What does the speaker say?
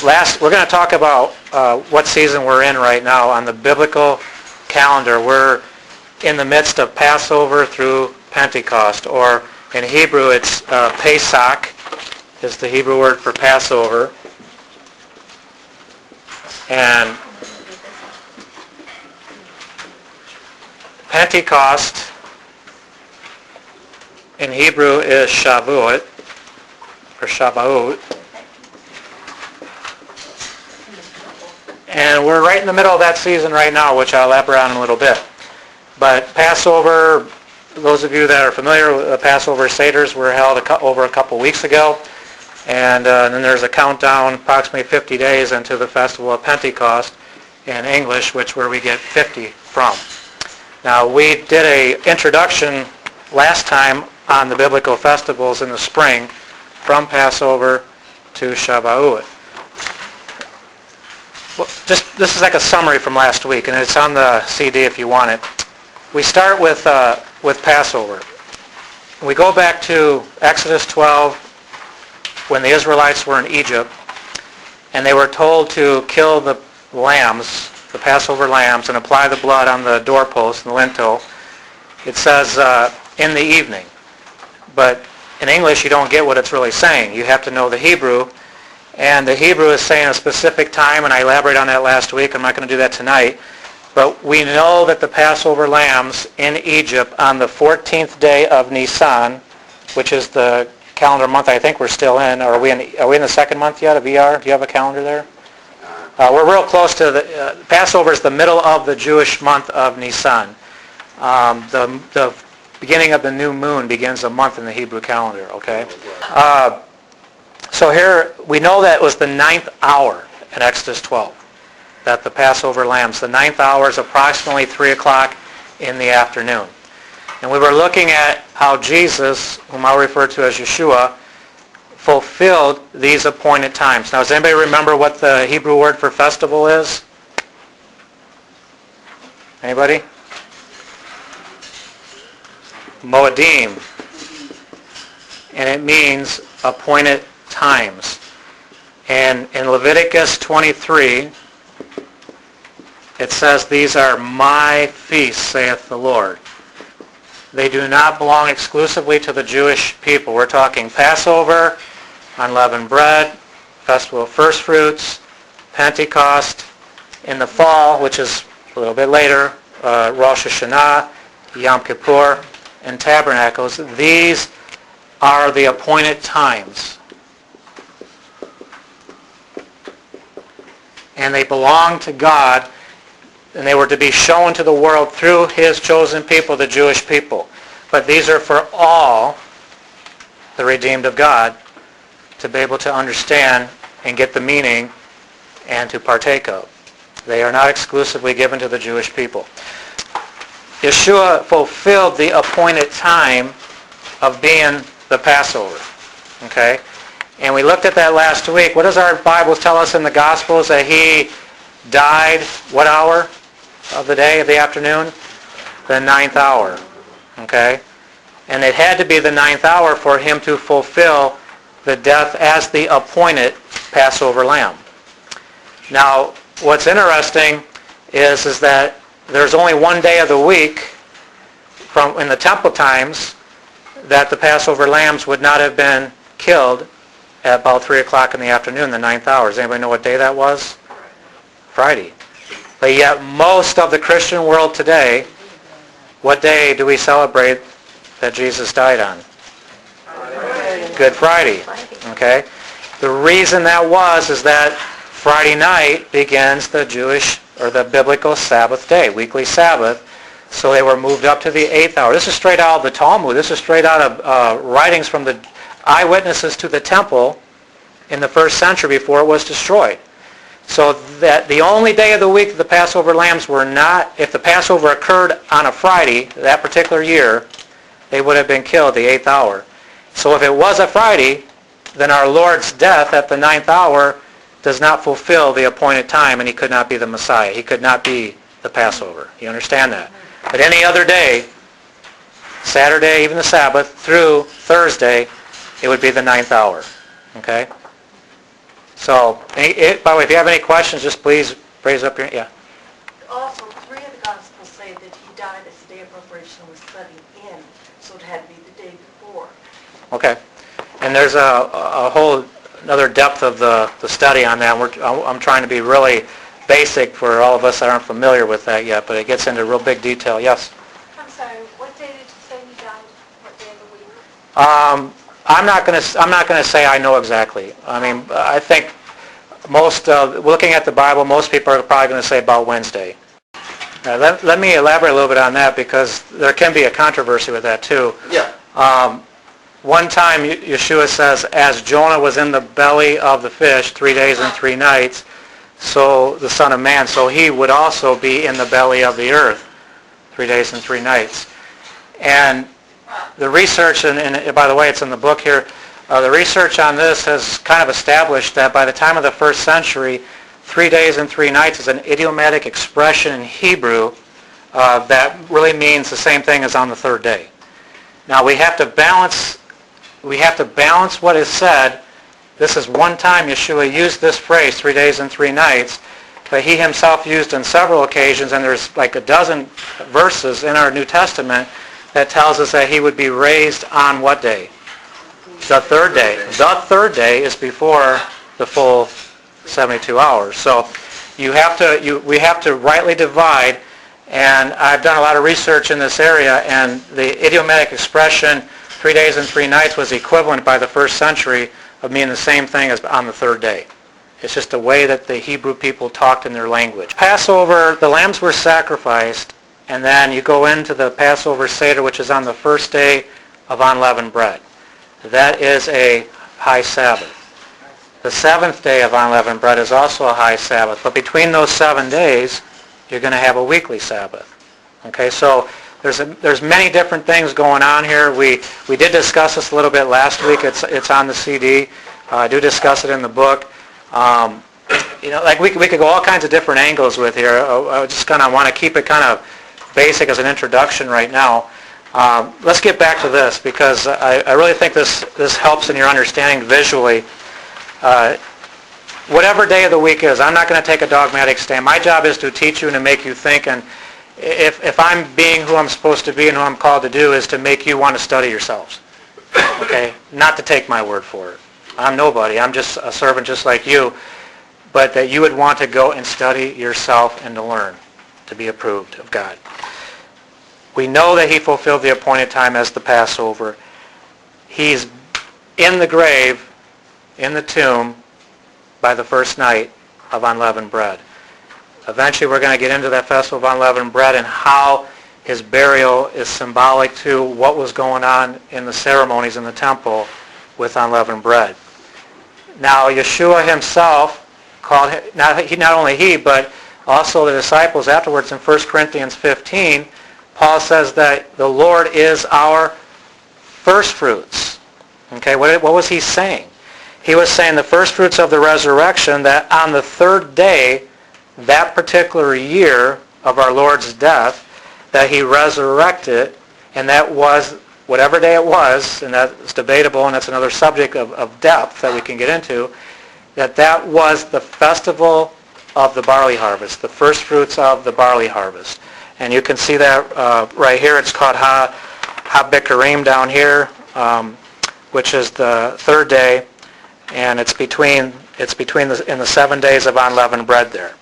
We're going to talk about what season we're in right now on the biblical calendar. We're in the midst of Passover through Pentecost, or in Hebrew it's Pesach is the Hebrew word for Passover. And Pentecost in Hebrew is Shavuot, or Shabaot. And we're right in the middle of that season right now, which I'll elaborate on in a little bit. But Passover, those of you that are familiar with the Passover Seders were held over a couple weeks ago. And then there's a countdown, approximately 50 days into the Festival of Pentecost in English, where we get 50 from. Now, we did an introduction last time on the biblical festivals in the spring, from Passover to Shavuot. Well, this is like a summary from last week, and it's on the CD if you want it. We start with Passover. We go back to Exodus 12, when the Israelites were in Egypt, and they were told to kill the lambs, the Passover lambs, and apply the blood on the doorpost and the lintel. It says in the evening, but in English you don't get what it's really saying. You have to know the Hebrew, and the Hebrew is saying a specific time, and I elaborated on that last week. I'm not going to do that tonight. But we know that the Passover lambs in Egypt on the 14th day of Nisan, which is the calendar month I think we're still in. Are we in the second month yet of ER? Do you have a calendar there? We're real close to the Passover is the middle of the Jewish month of Nisan. The beginning of the new moon begins a month in the Hebrew calendar. Okay. So here we know that it was the 9th hour in Exodus 12 that the Passover lambs, the 9th hour is approximately 3 o'clock in the afternoon. And we were looking at how Jesus, whom I'll refer to as Yeshua, fulfilled these appointed times. Now, does anybody remember what the Hebrew word for festival is? Anybody? Moedim. And it means appointed times. And in Leviticus 23, it says, "These are my feasts, saith the Lord." They do not belong exclusively to the Jewish people. We're talking Passover, unleavened bread, Festival of First Fruits, Pentecost, in the fall, which is a little bit later, Rosh Hashanah, Yom Kippur, and Tabernacles. These are the appointed times. And they belong to God, and they were to be shown to the world through His chosen people, the Jewish people. But these are for all the redeemed of God to be able to understand and get the meaning and to partake of. They are not exclusively given to the Jewish people. Yeshua fulfilled the appointed time of being the Passover. Okay? And we looked at that last week. What does our Bibles tell us in the Gospels? That He died what hour of the day, of the afternoon? The 9th hour. Okay? And it had to be the 9th hour for Him to fulfill the death as the appointed Passover lamb. Now, what's interesting is that there's only one day of the week in the temple times that the Passover lambs would not have been killed at about 3 o'clock in the afternoon, the 9th hour. Does anybody know what day that was? Friday. But yet most of the Christian world today, what day do we celebrate that Jesus died on? Good Friday. Okay? The reason that is that Friday night begins the Jewish or the biblical Sabbath day, weekly Sabbath. So they were moved up to the 8th hour. This is straight out of the Talmud. This is straight out of writings from the eyewitnesses to the temple in the first century before it was destroyed. So that the only day of the week that the Passover lambs were not, if the Passover occurred on a Friday that particular year, they would have been killed the 8th hour. So if it was a Friday, then our Lord's death at the 9th hour does not fulfill the appointed time, and He could not be the Messiah. He could not be the Passover. You understand that? But any other day, Saturday, even the Sabbath, through Thursday, it would be the 9th hour. Okay? So, by the way, if you have any questions, just please raise up your, yeah. Also, 3 of the Gospels say that he died as the day of preparation was setting in, so it had to be the day before. Okay. And there's a whole another depth of the study on that. I'm trying to be really basic for all of us that aren't familiar with that yet, but it gets into real big detail. Yes? I'm sorry, what day did you say he died? What day of the week? I'm not going to say I know exactly. I mean, I think most, looking at the Bible, most people are probably going to say about Wednesday. Let me elaborate a little bit on that because there can be a controversy with that too. Yeah. One time Yeshua says, as Jonah was in the belly of the fish 3 days and 3 nights, so the Son of Man, so he would also be in the belly of the earth 3 days and 3 nights. And the research, and by the way, it's in the book here, the research on this has kind of established that by the time of the 1st century, 3 days and 3 nights is an idiomatic expression in Hebrew that really means the same thing as on the 3rd day. Now we have to balance what is said. This is one time Yeshua used this phrase, 3 days and 3 nights, but he himself used on several occasions, and there's like a dozen verses in our New Testament that tells us that he would be raised on what day? The 3rd day. The 3rd day is before the full 72 hours. So we have to rightly divide, and I've done a lot of research in this area, and the idiomatic expression 3 days and 3 nights was equivalent by the 1st century of meaning the same thing as on the 3rd day. It's just the way that the Hebrew people talked in their language. Passover, the lambs were sacrificed, and then you go into the Passover Seder, which is on the 1st day of unleavened bread. That is a high Sabbath. The 7th day of unleavened bread is also a high Sabbath, but between those 7 days, you're going to have a weekly Sabbath. Okay, so there's many different things going on here. We did discuss this a little bit last week. It's on the CD. I do discuss it in the book. Like we could go all kinds of different angles with here. I just kind of want to keep it kind of basic as an introduction right now. Let's get back to this because I really think this helps in your understanding visually. Whatever day of the week is, I'm not going to take a dogmatic stand. My job is to teach you and to make you think, and if I'm being who I'm supposed to be and who I'm called to do is to make you want to study yourselves. Okay? Not to take my word for it. I'm nobody. I'm just a servant just like you. But that you would want to go and study yourself and to learn, to be approved of God. We know that he fulfilled the appointed time as the Passover. He's in the grave, in the tomb, by the first night of unleavened bread. Eventually we're going to get into that festival of unleavened bread and how his burial is symbolic to what was going on in the ceremonies in the temple with unleavened bread. Now Yeshua himself called, not only he, but also the disciples afterwards in 1 Corinthians 15, Paul says that the Lord is our first fruits. Okay, what was he saying? He was saying the first fruits of the resurrection, that on the 3rd day, that particular year of our Lord's death, that he resurrected, and that was, whatever day it was, and that's debatable, and that's another subject of depth that we can get into, that was the festival of the barley harvest, the first fruits of the barley harvest. And you can see that right here. It's called Ha-Bikurim down here, which is the 3rd day, and it's between in the 7 days of unleavened bread there.